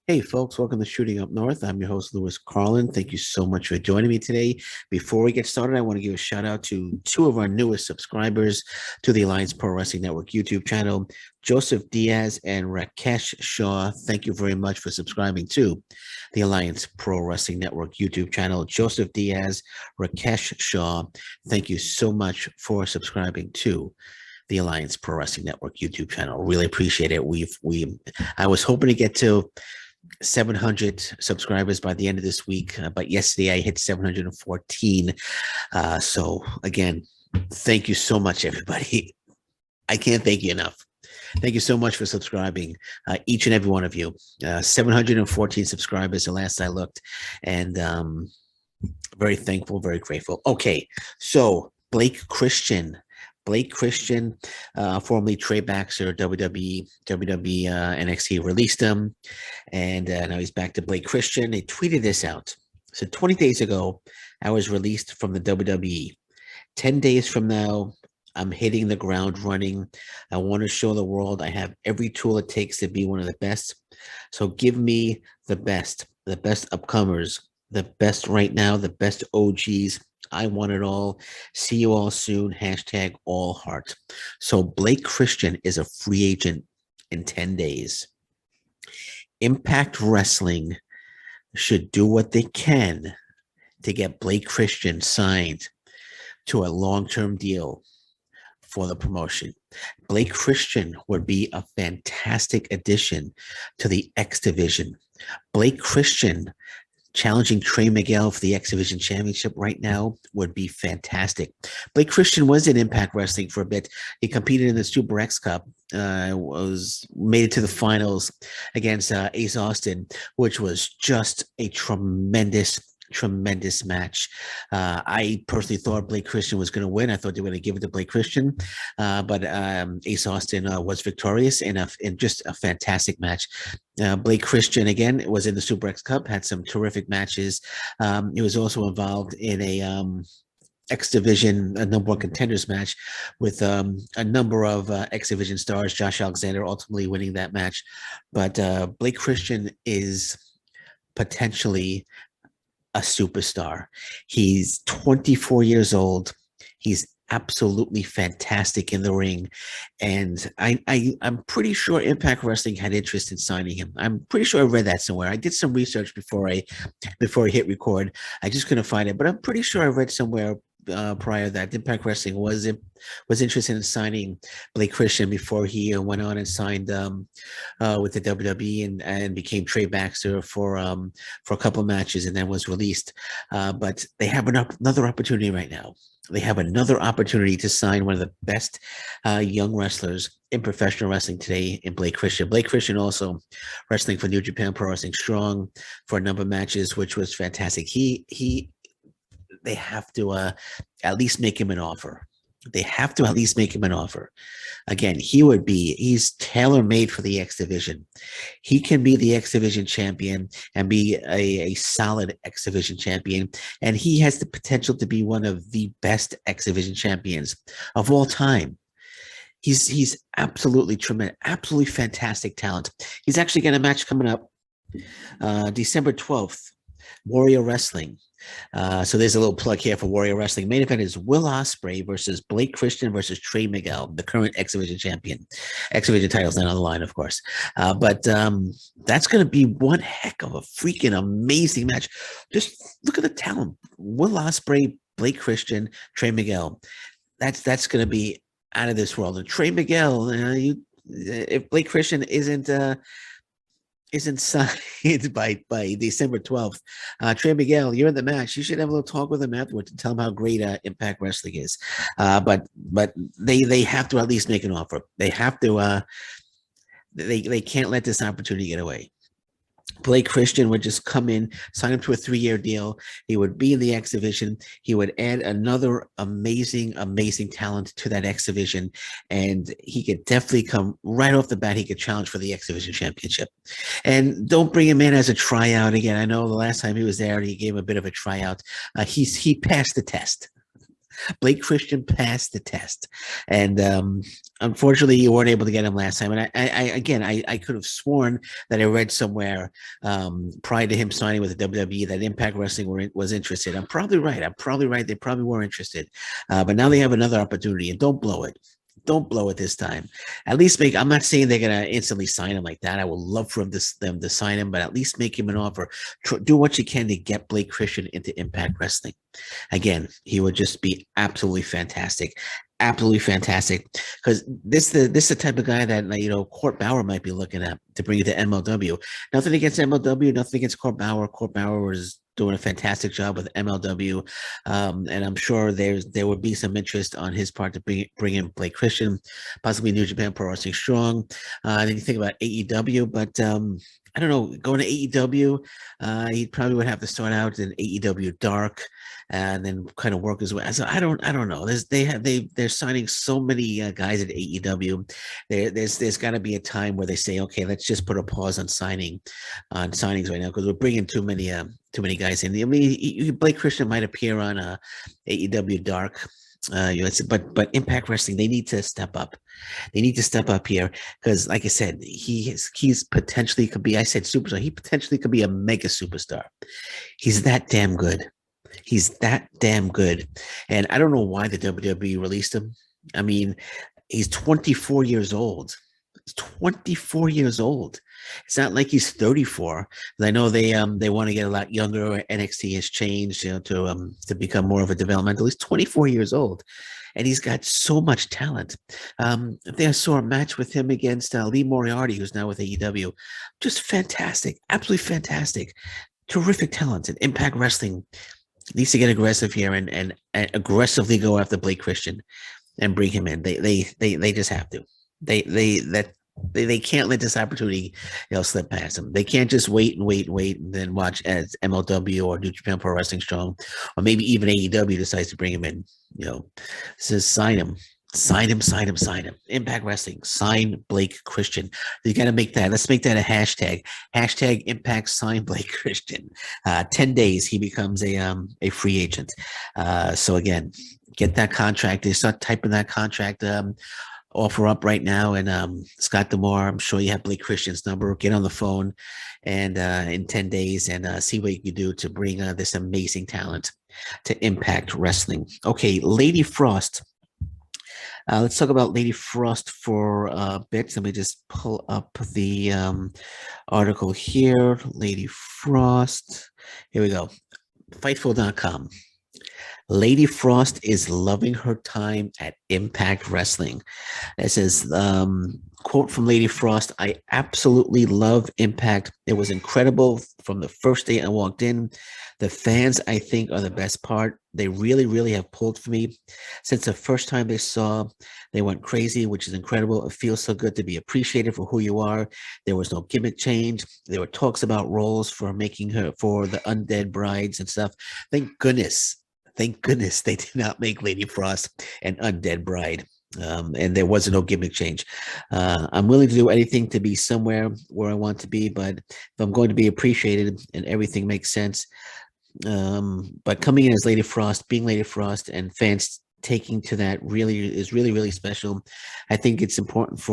Hey, folks, welcome to Shooting Up North. I'm your host, Lewis Carlin. Thank you so much for joining me today. Before we get started, I want to give a shout out to two of our newest subscribers to the Alliance Pro Wrestling Network YouTube channel, Joseph Diaz and Rakesh Shaw. Thank you very much for subscribing to the Alliance Pro Wrestling Network YouTube channel. Joseph Diaz, Rakesh Shaw, thank you so much for subscribing to the Alliance Pro Wrestling Network YouTube channel. Really appreciate it. I was hoping to get to 700 subscribers by the end of this week, but yesterday I hit 714. So again, thank you so much, everybody. I can't thank you enough. Thank you so much for subscribing, each and every one of you. 714 subscribers the last I looked, and very thankful, very grateful. Okay, so Blake Christian, formerly Trey Baxter, WWE, NXT released him, and now he's back to Blake Christian. They tweeted this out. So 20 days ago, I was released from the WWE. 10 days from now, I'm hitting the ground running. I want to show the world I have every tool it takes to be one of the best. So give me the best upcomers, the best right now, the best OGs. I want it all. See you all soon. Hashtag all heart. So Blake Christian is a free agent in 10 days. Impact Wrestling should do what they can to get Blake Christian signed to a long-term deal for the promotion. Blake Christian would be a fantastic addition to the X Division. Blake Christian challenging Trey Miguel for the X Division Championship right now would be fantastic. Blake Christian was in Impact Wrestling for a bit. He competed in the Super X Cup, was made it to the finals against Ace Austin, which was just a tremendous match. I personally thought Blake Christian was going to win. I thought they were going to give it to Blake Christian, but Ace Austin was victorious in just a fantastic match. Blake Christian, again, was in the Super X Cup, had some terrific matches. He was also involved in a X Division, a number one contenders match with a number of X Division stars, Josh Alexander ultimately winning that match. But Blake Christian is potentially a superstar. He's 24 years old. He's absolutely fantastic in the ring, and I'm pretty sure Impact Wrestling had interest in signing him. I'm pretty sure I read that somewhere. I did some research before I hit record. I just couldn't find it, but I'm pretty sure I read somewhere prior that Impact Wrestling was interested in signing Blake Christian before he went on and signed with the WWE and became Trey Baxter for a couple of matches and then was released. But they have another opportunity right now. They have another opportunity to sign one of the best young wrestlers in professional wrestling today in Blake Christian. Blake Christian also wrestling for New Japan Pro Wrestling Strong for a number of matches, which was fantastic. They have to at least make him an offer. They have to at least make him an offer. Again, he's tailor-made for the X Division. He can be the X Division champion and be a solid X Division champion. And he has the potential to be one of the best X Division champions of all time. He's absolutely tremendous, absolutely fantastic talent. He's actually got a match coming up December 12th, Warrior Wrestling. So there's a little plug here for Warrior Wrestling. Main event is Will Ospreay versus Blake Christian versus Trey Miguel, the current X Division champion. X Division title's not on the line, of course. But that's going to be one heck of a freaking amazing match. Just look at the talent. Will Ospreay, Blake Christian, Trey Miguel. That's going to be out of this world. And Trey Miguel, if Blake Christian isn't signed by December 12th. Trey Miguel, you're in the match. You should have a little talk with him afterwards to tell him how great Impact Wrestling is. But they have to at least make an offer. They have to. They can't let this opportunity get away. Blake Christian would just come in, sign him to a 3-year deal. He would be in the X Division. He would add another amazing talent to that X Division. And he could definitely come right off the bat. He could challenge for the X Division championship. And don't bring him in as a tryout again. I know the last time he was there, he gave a bit of a tryout. He passed the test. Blake Christian passed the test, and unfortunately, you weren't able to get him last time. And I could have sworn that I read somewhere prior to him signing with the WWE that Impact Wrestling was interested. I'm probably right. I'm probably right. They probably were interested, but now they have another opportunity, and don't blow it. Don't blow it this time. At least make. I'm not saying they're gonna instantly sign him like that. I would love for them to sign him, but at least make him an offer. Do what you can to get Blake Christian into Impact Wrestling. Again, he would just be absolutely fantastic, absolutely fantastic. Because this the type of guy that Court Bauer might be looking at to bring it to MLW. Nothing against MLW, nothing against Court Bauer. Court Bauer was doing a fantastic job with MLW, and I'm sure there would be some interest on his part to bring in Blake Christian, possibly New Japan Pro Wrestling Strong. Then you think about AEW, but I don't know, going to AEW, he probably would have to start out in AEW Dark and then kind of work his way. So I don't know. They're signing so many guys at AEW. There's got to be a time where they say, okay, let's just put a pause on signings right now because we're bringing too many guys in. I mean, Blake Christian might appear on AEW Dark. But Impact Wrestling, they need to step up. They need to step up here because, like I said, he's potentially could be. I said superstar. He potentially could be a mega superstar. He's that damn good. He's that damn good. And I don't know why the WWE released him. I mean, he's 24 years old. He's 24 years old. It's not like he's 34. I know they want to get a lot younger. NXT has changed, to become more of a developmental. He's 24 years old, and he's got so much talent. I think I saw a match with him against Lee Moriarty, who's now with AEW. Just fantastic, absolutely fantastic, terrific talent. And Impact Wrestling needs to get aggressive here and aggressively go after Blake Christian and bring him in. They just have to. They can't let this opportunity, slip past them. They can't just wait and then watch as MLW or New Japan Pro Wrestling Strong, or maybe even AEW decides to bring him in. Says sign him. Impact Wrestling, sign Blake Christian. You got to make that. Let's make that a hashtag. Hashtag Impact sign Blake Christian. 10 days, he becomes a free agent. So again, get that contract. They start typing that contract offer up right now. And Scott D'Amore, I'm sure you have Blake Christian's number. Get on the phone and in 10 days and see what you can do to bring this amazing talent to Impact Wrestling. Okay, Lady Frost. Let's talk about Lady Frost for a bit. Let me just pull up the article here. Lady Frost. Here we go. Fightful.com. Lady Frost is loving her time at Impact Wrestling. It says, quote from Lady Frost, I absolutely love Impact. It was incredible from the first day I walked in. The fans, I think, are the best part. They really, really have pulled for me. Since the first time they saw, they went crazy, which is incredible. It feels so good to be appreciated for who you are. There was no gimmick change. There were talks about roles for making her for the undead brides and stuff. Thank goodness they did not make Lady Frost an undead bride. And there was no gimmick change. I'm willing to do anything to be somewhere where I want to be, but if I'm going to be appreciated and everything makes sense, but coming in as Lady Frost, being Lady Frost, and fans taking to that is really special. I think it's important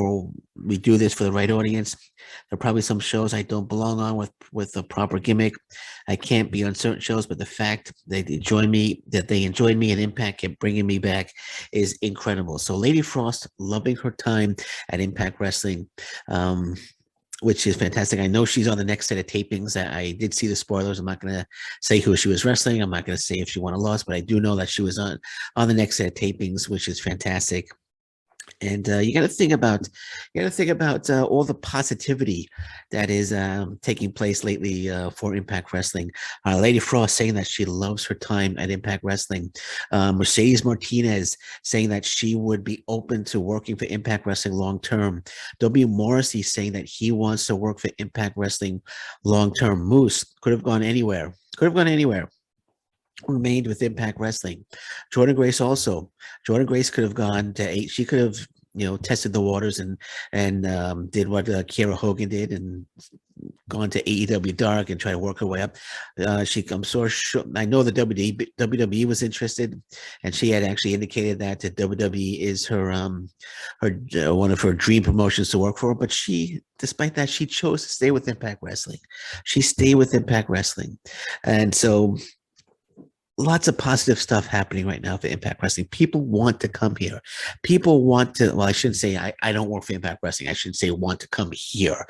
we do this for the right audience. There are probably some shows I don't belong on with a proper gimmick. I can't be on certain shows, but the fact that they enjoyed me and Impact kept bringing me back is incredible. So Lady Frost loving her time at Impact Wrestling. Which is fantastic. I know she's on the next set of tapings. I did see the spoilers. I'm not going to say who she was wrestling. I'm not going to say if she won or lost, but I do know that she was on the next set of tapings, which is fantastic. And you got to think about all the positivity that is taking place lately for Impact Wrestling. Lady Frost saying that she loves her time at Impact Wrestling. Mercedes Martinez saying that she would be open to working for Impact Wrestling long term. W. Morrissey saying that he wants to work for Impact Wrestling long term. Moose could have gone anywhere. Remained with Impact Wrestling. Jordan Grace also. Jordan Grace could have gone to 8. She could have tested the waters and did what Kiera Hogan did and gone to AEW Dark and try to work her way up. I'm so sure. I know the WWE was interested, and she had actually indicated that the WWE is her one of her dream promotions to work for. But she, despite that, she chose to stay with Impact Wrestling. She stayed with Impact Wrestling, and so lots of positive stuff happening right now for Impact Wrestling. People want to come here. People want to, well, I shouldn't say I don't work for Impact Wrestling. I should say want to come here.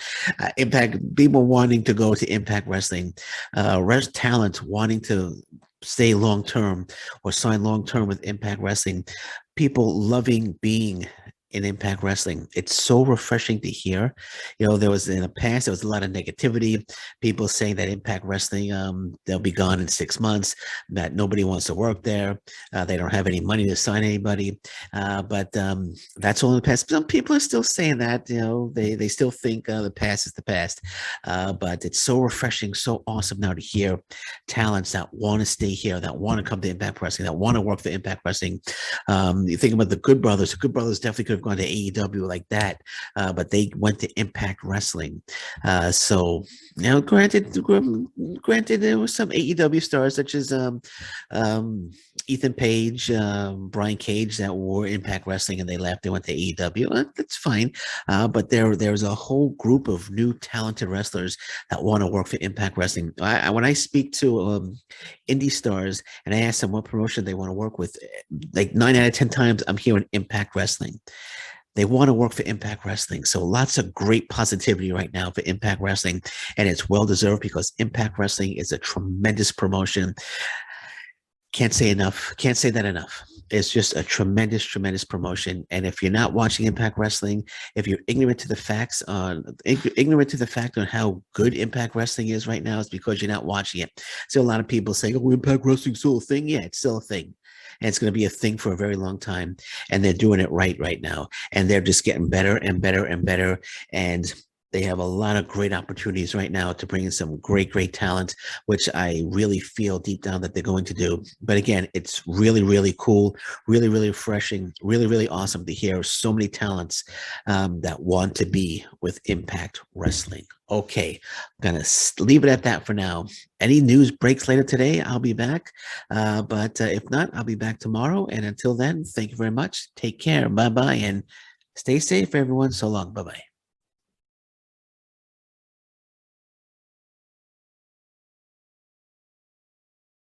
Impact, people wanting to go to Impact Wrestling, rest talent wanting to stay long term or sign long term with Impact Wrestling, people loving being in Impact Wrestling. It's so refreshing to hear. You know, there was in the past, there was a lot of negativity, people saying that Impact Wrestling, they'll be gone in 6 months, that nobody wants to work there. They don't have any money to sign anybody. But that's all in the past. Some people are still saying that, you know, they still think the past is the past. But it's so refreshing, so awesome now to hear talents that want to stay here, that want to come to Impact Wrestling, that want to work for Impact Wrestling. You think about the Good Brothers. The Good Brothers definitely could have gone to AEW like that, but they went to Impact Wrestling. So now, granted, there were some AEW stars such as Ethan Page, Brian Cage that were Impact Wrestling and they left. They went to AEW. That's fine, but there's a whole group of new talented wrestlers that want to work for Impact Wrestling. When I speak to indie stars and I ask them what promotion they want to work with, like 9 out of 10 times, I'm hearing Impact Wrestling. They want to work for Impact Wrestling. So lots of great positivity right now for Impact Wrestling. And it's well deserved because Impact Wrestling is a tremendous promotion. Can't say enough. Can't say that enough. It's just a tremendous, tremendous promotion. And if you're not watching Impact Wrestling, if you're ignorant to the facts ignorant to the fact on how good Impact Wrestling is right now, it's because you're not watching it. So a lot of people say, "Oh, Impact Wrestling's still a thing." Yeah, it's still a thing, and it's going to be a thing for a very long time. And they're doing it right now, and they're just getting better and better and better. And they have a lot of great opportunities right now to bring in some great, great talent, which I really feel deep down that they're going to do. But again, it's really, really cool, really, really refreshing, really, really awesome to hear so many talents that want to be with Impact Wrestling. Okay, I'm going to leave it at that for now. Any news breaks later today, I'll be back. But if not, I'll be back tomorrow. And until then, thank you very much. Take care. Bye-bye. And stay safe, everyone. So long. Bye-bye.